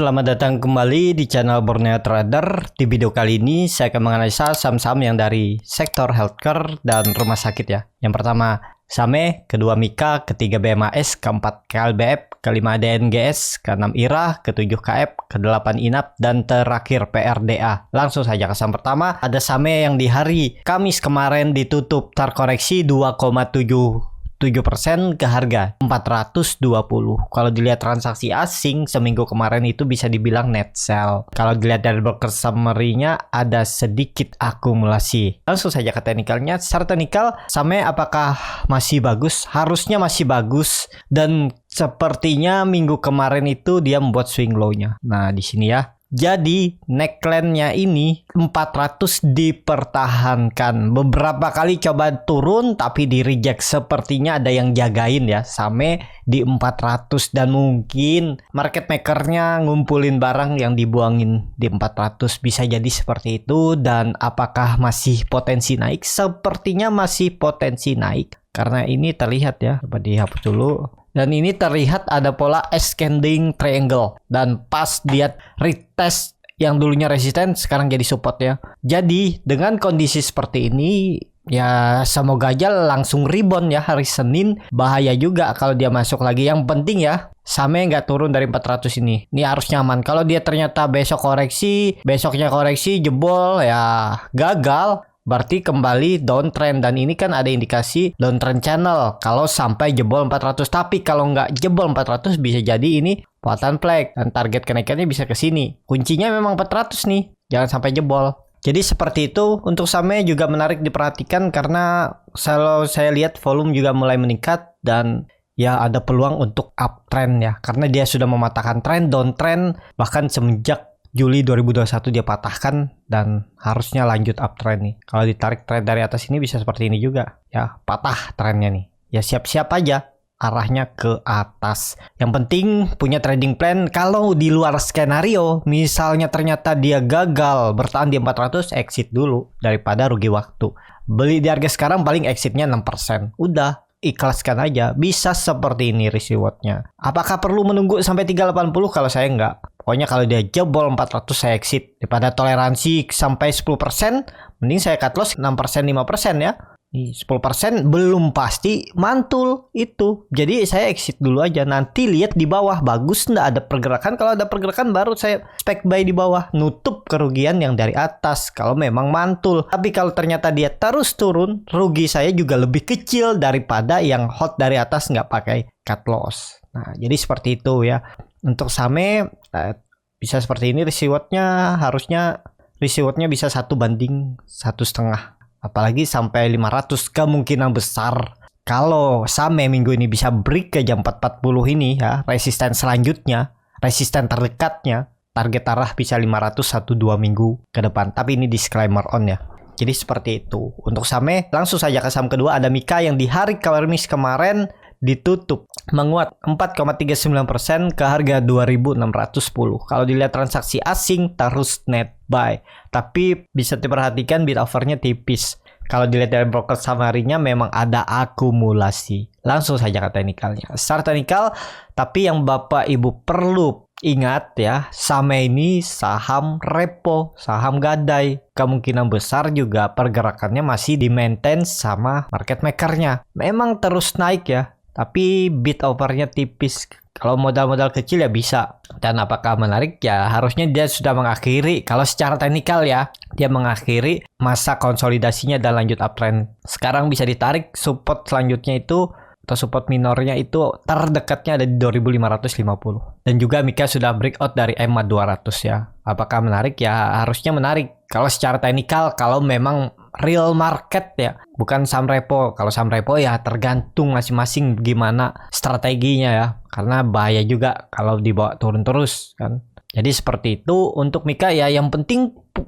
selamat datang kembali di channel Borneo Trader. Di video kali ini saya akan menganalisa saham-saham yang dari sektor healthcare dan rumah sakit ya. Yang pertama SAME, kedua MIKA, ketiga BMAS, keempat KLBF, kelima DNGS, keenam IRA, ketujuh KF, kedelapan INAP, dan terakhir PRDA. Langsung saja ke saham pertama, ada SAME yang di hari Kamis kemarin ditutup terkoreksi 2,77% ke harga 420. Kalau dilihat transaksi asing seminggu kemarin itu bisa dibilang net sell. Kalau dilihat dari broker summary-nya ada sedikit akumulasi. Langsung saja ke teknikalnya. Secara teknikal, SAME apakah masih bagus? Harusnya masih bagus, dan sepertinya minggu kemarin itu dia membuat swing low-nya. Nah, di sini ya. Jadi neckline-nya ini 400 dipertahankan. Beberapa kali coba turun tapi di reject. Sepertinya ada yang jagain ya SAME di 400, dan mungkin market maker-nya ngumpulin barang yang dibuangin di 400. Bisa jadi seperti itu. Dan apakah masih potensi naik? Sepertinya masih potensi naik. Karena ini terlihat ya. Coba dihapus dulu. Dan ini terlihat ada pola ascending triangle. Dan pas dia retest yang dulunya resisten sekarang jadi support ya. Jadi dengan kondisi seperti ini ya semoga aja langsung rebound ya hari Senin. Bahaya juga kalau dia masuk lagi. Yang penting ya SAME nggak turun dari 400 ini. Ini harus nyaman. Kalau dia ternyata besok koreksi, besoknya koreksi jebol ya gagal. Berarti kembali downtrend, dan ini kan ada indikasi downtrend channel kalau sampai jebol 400. Tapi kalau nggak jebol 400 bisa jadi ini muatan flag dan target kenaikannya bisa ke sini. Kuncinya memang 400 nih, jangan sampai jebol. Jadi seperti itu. Untuk SAME juga menarik diperhatikan karena kalau saya lihat volume juga mulai meningkat dan ya ada peluang untuk uptrend ya, karena dia sudah mematahkan trend downtrend bahkan semenjak Juli 2021 dia patahkan, dan harusnya lanjut uptrend nih. Kalau ditarik trend dari atas ini bisa seperti ini juga ya, patah trendnya nih. Ya siap-siap aja arahnya ke atas. Yang penting punya trading plan. Kalau di luar skenario, misalnya ternyata dia gagal bertahan di 400, exit dulu daripada rugi waktu. Beli di harga sekarang paling exitnya 6%. Udah, ikhlaskan aja. Bisa seperti ini risk rewardnya. Apakah perlu menunggu sampai 380? Kalau saya enggak. Pokoknya kalau dia jebol 400 saya exit. Daripada toleransi sampai 10%, mending saya cut loss 6%, 5% ya. 10% belum pasti mantul itu. Jadi saya exit dulu aja. Nanti lihat di bawah bagus enggak ada pergerakan. Kalau ada pergerakan baru saya spek buy di bawah. Nutup kerugian yang dari atas kalau memang mantul. Tapi kalau ternyata dia terus turun, rugi saya juga lebih kecil daripada yang hot dari atas nggak pakai cut loss. Nah, jadi seperti itu ya. Untuk SAME bisa seperti ini. Risk rewardnya harusnya bisa 1:1,5. Apalagi sampai 500 kemungkinan besar kalau SAME minggu ini bisa break ke jam 4.40 ini ya, resisten selanjutnya, resisten terdekatnya, target arah bisa 500 1-2 minggu ke depan. Tapi ini disclaimer on ya. Jadi seperti itu. Untuk SAME langsung saja ke saham kedua, ada MIKA yang di hari Kamis kemarin ditutup menguat 4,39% ke harga 2.610. Kalau dilihat transaksi asing terus net buy, tapi bisa diperhatikan bid offernya tipis. Kalau dilihat dari broker summary-nya memang ada akumulasi. Langsung saja ke teknikalnya. Secara teknikal, tapi yang Bapak Ibu perlu ingat ya, SAME ini saham repo, saham gadai. Kemungkinan besar juga pergerakannya masih di-maintain sama market maker-nya. Memang terus naik ya, tapi bid offernya tipis. Kalau modal-modal kecil ya bisa. Dan apakah menarik? Ya harusnya dia sudah mengakhiri. Kalau secara teknikal ya, dia mengakhiri masa konsolidasinya dan lanjut uptrend. Sekarang bisa ditarik support selanjutnya itu, atau support minornya itu terdekatnya ada di 2.550. Dan juga MIKA sudah breakout dari EMA 200 ya. Apakah menarik? Ya harusnya menarik. Kalau secara teknikal, kalau memang real market ya, bukan saham repo. Kalau saham repo ya tergantung masing-masing gimana strateginya ya, karena bahaya juga kalau dibawa turun terus kan. Jadi seperti itu untuk MIKA ya. Yang penting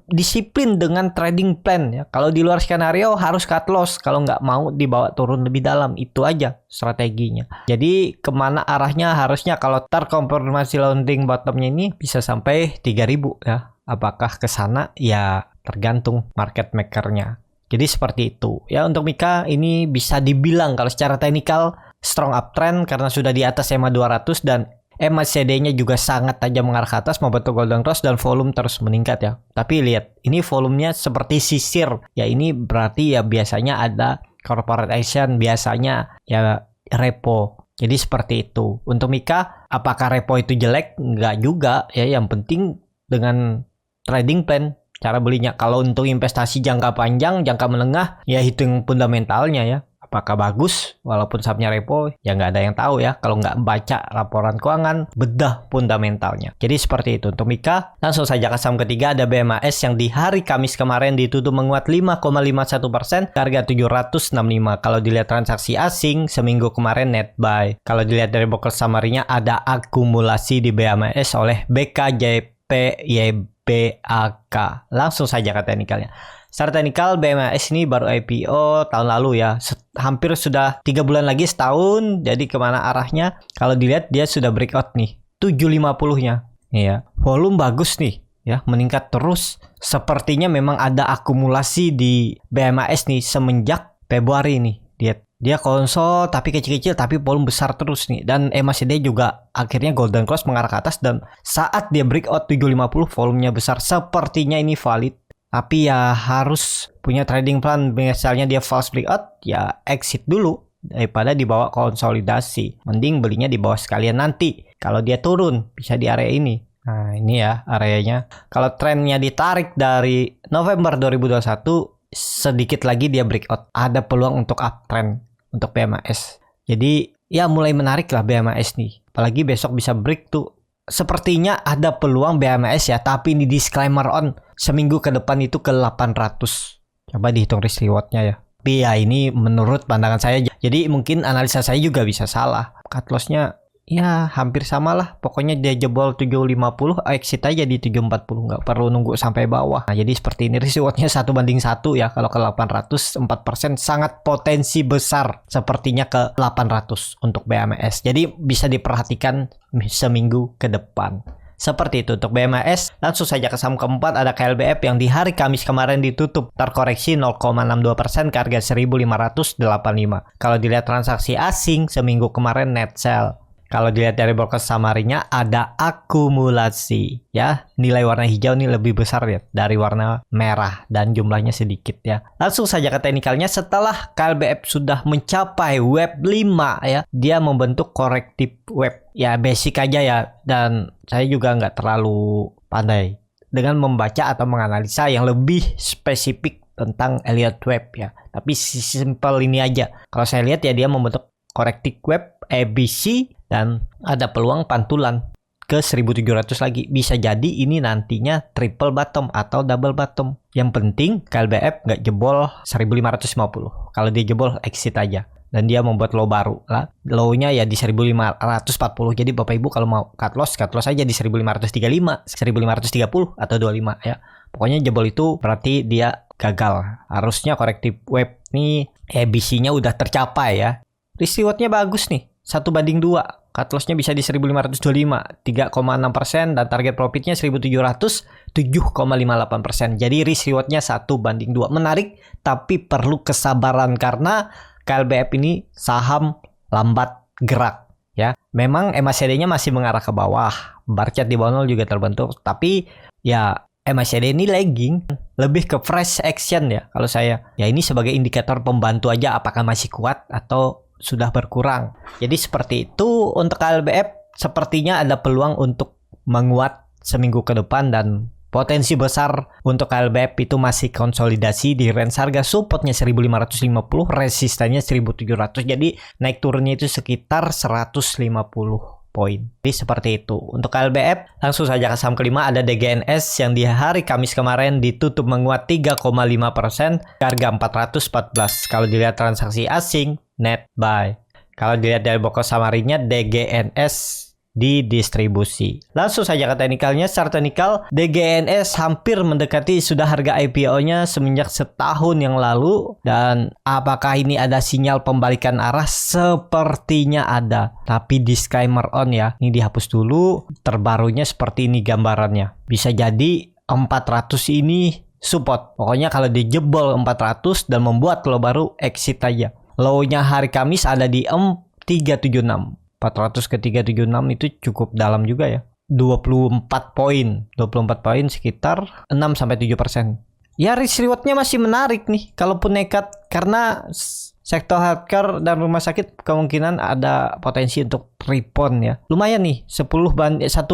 disiplin dengan trading plan ya. Kalau di luar skenario harus cut loss kalau nggak mau dibawa turun lebih dalam. Itu aja strateginya. Jadi kemana arahnya harusnya kalau terkonfirmasi launching bottomnya ini bisa sampai 3.000 ya. Apakah ke sana? Ya tergantung market maker-nya. Jadi seperti itu. Ya untuk MIKA ini bisa dibilang kalau secara teknikal strong uptrend karena sudah di atas EMA 200 dan MACD-nya juga sangat tajam mengarah ke atas membentuk golden cross dan volume terus meningkat ya. Tapi lihat, ini volumenya seperti sisir. Ya ini berarti ya biasanya ada corporate action, biasanya ya repo. Jadi seperti itu. Untuk Mika, apakah repo itu jelek? Enggak juga ya. Yang penting dengan trading plan, cara belinya. Kalau untuk investasi jangka panjang, jangka menengah, ya hitung fundamentalnya ya. Apakah bagus? Walaupun sahamnya repo, ya nggak ada yang tahu ya. Kalau nggak baca laporan keuangan, bedah fundamentalnya. Jadi seperti itu. Untuk Mika, langsung saja ke saham ketiga ada BMAS yang di hari Kamis kemarin ditutup menguat 5,51%, harga 765. Kalau dilihat transaksi asing, seminggu kemarin net buy. Kalau dilihat dari broker summary-nya, ada akumulasi di BMAS oleh BKJPYBAK. Langsung saja ke teknikalnya. Secara teknikal, BMAS ini baru IPO tahun lalu ya. Hampir sudah 3 bulan lagi, setahun. Jadi kemana arahnya? Kalau dilihat dia sudah breakout nih. 750-nya. Ya. Volume bagus nih. Ya, meningkat terus. Sepertinya memang ada akumulasi di BMAS nih semenjak Februari nih. Dia konsol tapi kecil-kecil tapi volume besar terus nih. Dan MACD juga akhirnya golden cross mengarah ke atas. Dan saat dia breakout 750, volumenya besar. Sepertinya ini valid. Tapi ya harus punya trading plan. Misalnya dia false breakout, ya exit dulu daripada dibawa konsolidasi. Mending belinya di bawah sekalian nanti. Kalau dia turun, bisa di area ini. Nah ini ya areanya. Kalau trennya ditarik dari November 2021, sedikit lagi dia breakout. Ada peluang untuk uptrend untuk BMAS. Jadi ya mulai menarik lah BMAS nih. Apalagi besok bisa break tuh. Sepertinya ada peluang BMAS ya, tapi ini disclaimer on seminggu ke depan itu ke 800. Coba dihitung risk rewardnya ya. Tapi ya ini menurut pandangan saya. Jadi mungkin analisa saya juga bisa salah. Cut loss-nya ya hampir sama lah. Pokoknya dia jebol 750, exit aja di 740. Nggak perlu nunggu sampai bawah. Nah jadi seperti ini risk rewardnya 1:1 ya. Kalau ke 800, 4% sangat potensi besar. Sepertinya ke 800 untuk BMAS. Jadi bisa diperhatikan seminggu ke depan. Seperti itu untuk BMAS. Langsung saja ke saham keempat ada KLBF yang di hari Kamis kemarin ditutup terkoreksi 0,62% ke harga 1.585. Kalau dilihat transaksi asing seminggu kemarin net sell. Kalau dilihat dari broker summary-nya ada akumulasi ya. Nilai warna hijau ini lebih besar ya dari warna merah dan jumlahnya sedikit ya. Langsung saja ke teknikalnya, setelah KLBF sudah mencapai web 5 ya, dia membentuk corrective web. Ya basic aja ya, dan saya juga nggak terlalu pandai dengan membaca atau menganalisa yang lebih spesifik tentang Elliott Wave ya. Tapi simple ini aja. Kalau saya lihat ya dia membentuk corrective web ABC dan ada peluang pantulan ke 1700 lagi. Bisa jadi ini nantinya triple bottom atau double bottom. Yang penting KLBF nggak jebol 1550. Kalau dia jebol exit aja. Dan dia membuat low baru lah. Low-nya ya di 1540. Jadi Bapak Ibu kalau mau cut loss aja di 1535, 1530 atau 25 ya. Pokoknya jebol itu berarti dia gagal. Harusnya corrective wave nih ABC-nya udah tercapai ya. Risk reward-nya bagus nih. 1:2. Cut loss-nya bisa di 1525, 3,6%, dan target profitnya 1700, 7,58%. Jadi risk reward-nya 1:2. Menarik, tapi perlu kesabaran karena KLBF ini saham lambat gerak ya. Memang MACD-nya masih mengarah ke bawah. Bar chart di bawah 0 juga terbentuk, tapi ya MACD ini lagging, lebih ke fresh action ya kalau saya. Ya ini sebagai indikator pembantu aja apakah masih kuat atau sudah berkurang. Jadi seperti itu untuk KLBF, sepertinya ada peluang untuk menguat seminggu ke depan dan potensi besar untuk KLBF itu masih konsolidasi di range harga supportnya 1550, resistannya 1700. Jadi naik turunnya itu sekitar 150 poin. Jadi seperti itu. Untuk KLBF, langsung saja ke saham kelima ada DGNS yang di hari Kamis kemarin ditutup menguat 3,5%, harga 414. Kalau dilihat transaksi asing, net buy. Kalau dilihat dari broker summary-nya, DGNS didistribusi. Langsung saja ke teknikalnya. Secara teknikal, DGNS hampir mendekati sudah harga IPO-nya semenjak setahun yang lalu. Dan apakah ini ada sinyal pembalikan arah? Sepertinya ada. Tapi disclaimer on ya. Ini dihapus dulu. Terbarunya seperti ini gambarannya. Bisa jadi 400 ini support. Pokoknya kalau dijebol 400 dan membuat low baru, exit aja. Low-nya hari Kamis ada di 376. 400 ke 376 itu cukup dalam juga ya. 24 poin sekitar 6-7%. Ya risk rewardnya masih menarik nih kalaupun nekat, karena sektor healthcare dan rumah sakit kemungkinan ada potensi untuk rebound ya. Lumayan nih, 1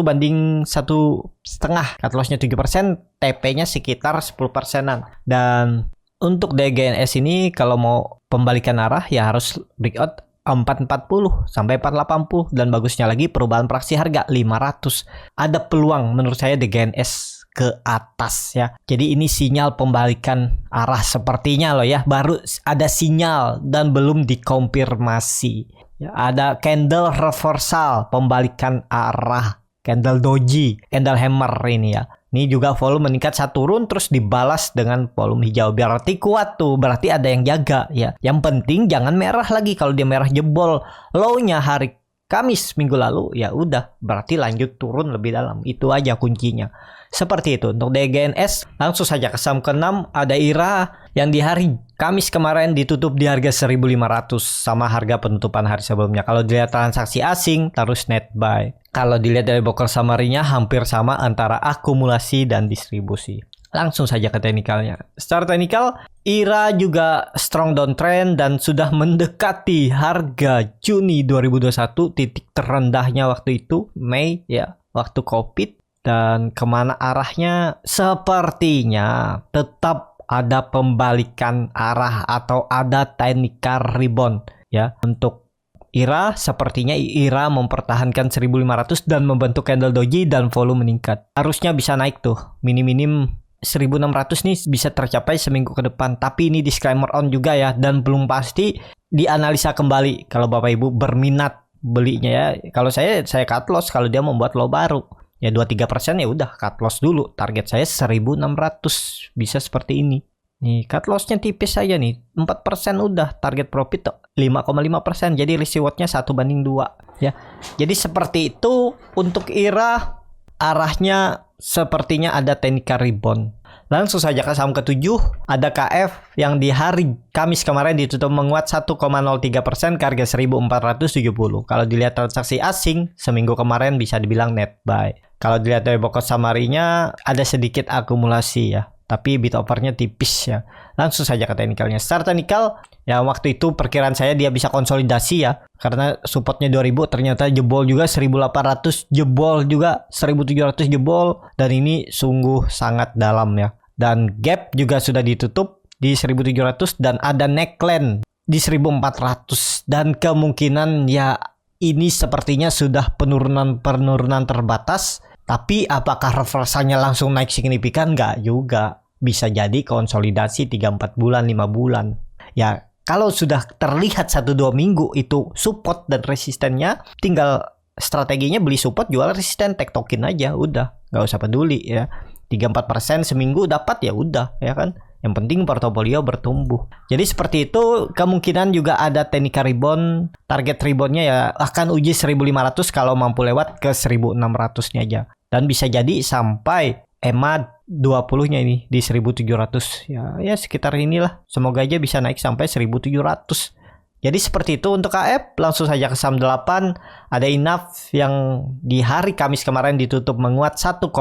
banding 1,5. Cut loss-nya 7%, TP-nya sekitar 10%-an. Dan untuk DGNS ini kalau mau pembalikan arah ya harus breakout 440 sampai 480, dan bagusnya lagi perubahan praksi harga 500. Ada peluang menurut saya DGNS ke atas ya. Jadi ini sinyal pembalikan arah sepertinya loh ya. Baru ada sinyal dan belum dikonfirmasi. Ya, ada candle reversal pembalikan arah, candle doji, candle hammer ini ya. Ini juga volume meningkat saat turun terus dibalas dengan volume hijau. Berarti kuat tuh, berarti ada yang jaga ya. Yang penting jangan merah lagi. Kalau dia merah jebol low-nya hari Kamis minggu lalu, ya udah berarti lanjut turun lebih dalam. Itu aja kuncinya. Seperti itu untuk DGNS. Langsung saja ke saham ke-6 ada IRA yang di hari Kamis kemarin ditutup di harga 1.500 sama harga penutupan hari sebelumnya. Kalau dilihat transaksi asing terus net buy. Kalau dilihat dari broker summary-nya hampir sama antara akumulasi dan distribusi. Langsung saja ke teknikalnya. Secara teknikal, IRA juga strong downtrend dan sudah mendekati harga Juni 2021, titik terendahnya waktu itu, Mei ya, waktu COVID. Dan kemana arahnya? Sepertinya tetap ada pembalikan arah atau ada technical rebound ya. Untuk IRA, sepertinya IRA mempertahankan 1.500 dan membentuk candle doji dan volume meningkat. Harusnya bisa naik tuh, minim-minim 1.600 nih bisa tercapai seminggu ke depan. Tapi ini disclaimer on juga ya, dan belum pasti, dianalisa kembali kalau Bapak Ibu berminat belinya ya. Kalau saya cut loss kalau dia membuat low baru. Ya 2-3% ya udah cut loss dulu. Target saya 1.600 bisa seperti ini. Nih cut lossnya tipis saja nih, 4% udah target profit 5,5%. Jadi risk rewardnya 1:2 ya. Jadi seperti itu untuk IRA, arahnya sepertinya ada technical rebound. Langsung saja ke saham ke-7 ada KF yang di hari Kamis kemarin ditutup menguat 1,03% ke harga 1.470. Kalau dilihat transaksi asing seminggu kemarin bisa dibilang net buy. Kalau dilihat dari broker summary-nya ada sedikit akumulasi ya, tapi bid offer-nya tipis ya. Langsung saja ke teknikalnya. Secara teknikal ya waktu itu perkiraan saya dia bisa konsolidasi ya, karena supportnya 2000 ternyata jebol juga, 1800 jebol juga, 1700 jebol, dan ini sungguh sangat dalam ya. Dan gap juga sudah ditutup di 1700 dan ada neckline di 1400, dan kemungkinan ya ini sepertinya sudah penurunan terbatas. Tapi apakah reversalnya langsung naik signifikan? Nggak juga. Bisa jadi konsolidasi 3-4 bulan, 5 bulan. Ya, kalau sudah terlihat 1-2 minggu itu support dan resistennya, tinggal strateginya beli support, jual resisten, tektokin aja, udah. Nggak usah peduli ya. 3-4% seminggu dapat ya udah, ya kan. Yang penting portofolio bertumbuh. Jadi seperti itu, kemungkinan juga ada technical rebound. Target reboundnya ya akan uji 1.500 kalau mampu lewat ke 1.600-nya aja. Dan bisa jadi sampai EMA 20-nya ini di 1.700. Ya sekitar inilah. Semoga aja bisa naik sampai 1.700. Jadi seperti itu untuk KF. Langsung saja ke saham 8. Ada INAF yang di hari Kamis kemarin ditutup menguat 1,15%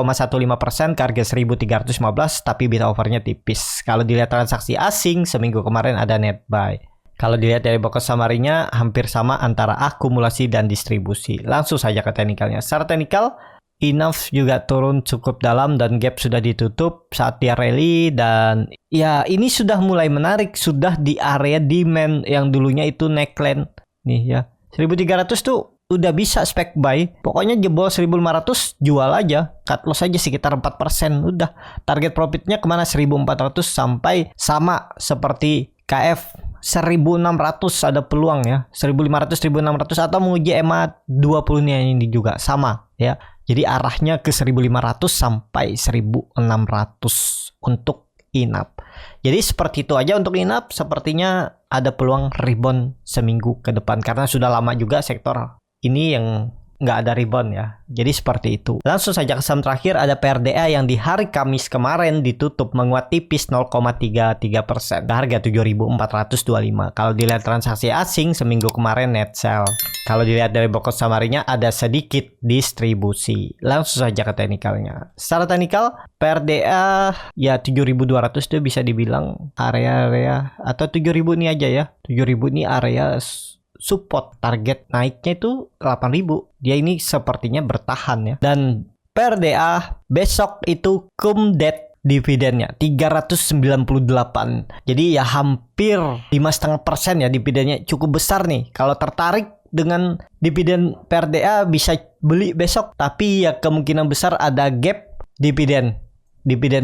ke harga 1.315, tapi bid offer-nya tipis. Kalau dilihat transaksi asing seminggu kemarin ada net buy. Kalau dilihat dari broker summary-nya hampir sama antara akumulasi dan distribusi. Langsung saja ke teknikalnya. Secara teknikal, INAF juga turun cukup dalam dan gap sudah ditutup saat dia rally, dan ya ini sudah mulai menarik, sudah di area demand yang dulunya itu neckline nih ya. 1.300 tuh udah bisa spec buy. Pokoknya jebol 1.500 jual aja, cut loss aja sekitar 4%, udah. Target profitnya kemana? 1.400 sampai sama seperti KF 1.600 ada peluang ya. 1.500 1.600 atau menguji EMA 20 nya ini juga sama ya. Jadi arahnya ke 1.500 sampai 1.600 untuk INAP. Jadi seperti itu aja untuk INAP. Sepertinya ada peluang rebound seminggu ke depan, karena sudah lama juga sektor ini yang nggak ada rebound ya. Jadi seperti itu. Langsung saja ke saham terakhir, ada PRDA yang di hari Kamis kemarin ditutup menguat tipis 0,33% ke harga 7.425. Kalau dilihat transaksi asing seminggu kemarin net sell. Kalau dilihat dari blok summary-nya ada sedikit distribusi. Langsung saja ke teknikalnya. Secara teknikal PRDA ya 7.200 itu bisa dibilang area-area, atau 7.000 ini aja ya. 7.000 ini area support, target naiknya itu 8.000. Dia ini sepertinya bertahan ya. Dan PRDA besok itu cum det dividennya 398. Jadi ya hampir 5,5% ya dividennya, cukup besar nih. Kalau tertarik dengan dividen PRDA bisa beli besok, tapi ya kemungkinan besar ada gap dividen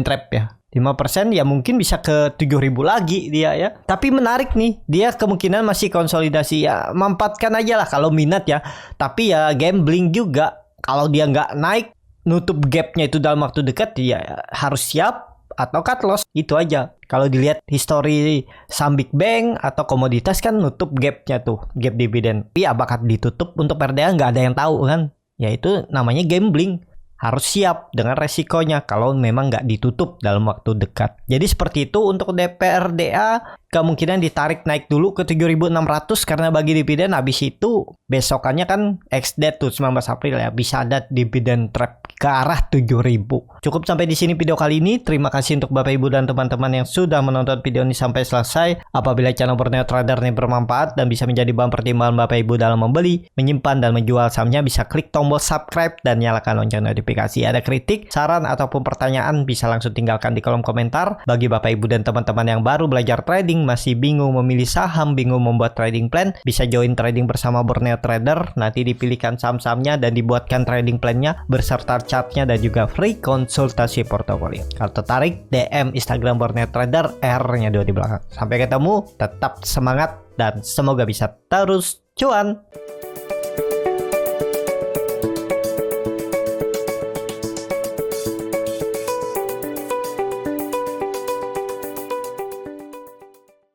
trap ya. 5% ya mungkin bisa ke 7.000 lagi dia ya. Tapi menarik nih, dia kemungkinan masih konsolidasi ya, mampatkan aja lah kalau minat ya. Tapi ya gambling juga, kalau dia nggak naik nutup gapnya itu dalam waktu dekat, ya harus siap atau cut loss. Itu aja. Kalau dilihat histori saham big bank atau komoditas kan nutup gapnya tuh, gap dividen. Tapi apakah ditutup untuk PRDA nggak ada yang tahu kan. Ya itu namanya gambling. Harus siap dengan resikonya kalau memang nggak ditutup dalam waktu dekat. Jadi seperti itu untuk PRDA, kemungkinan ditarik naik dulu ke 7.600 karena bagi dividen. Habis itu besokannya kan ex-date tuh 19 April ya, bisa ada dividen trap ke arah 7.000. Cukup sampai di sini video kali ini. Terima kasih untuk Bapak Ibu dan teman-teman yang sudah menonton video ini sampai selesai. Apabila channel Borneo Trader ini bermanfaat dan bisa menjadi bahan pertimbangan Bapak Ibu dalam membeli, menyimpan dan menjual sahamnya, bisa klik tombol subscribe dan nyalakan lonceng notifikasi. Ada kritik, saran ataupun pertanyaan bisa langsung tinggalkan di kolom komentar. Bagi Bapak Ibu dan teman-teman yang baru belajar trading, masih bingung memilih saham, bingung membuat trading plan, bisa join trading bersama Borneo Trader. Nanti dipilihkan saham-sahamnya dan dibuatkan trading plan-nya beserta chartnya dan juga free konsultasi portofolio. Kalau tertarik, DM Instagram Borneo Trader, R-nya 2 di belakang. Sampai ketemu, tetap semangat dan semoga bisa terus cuan.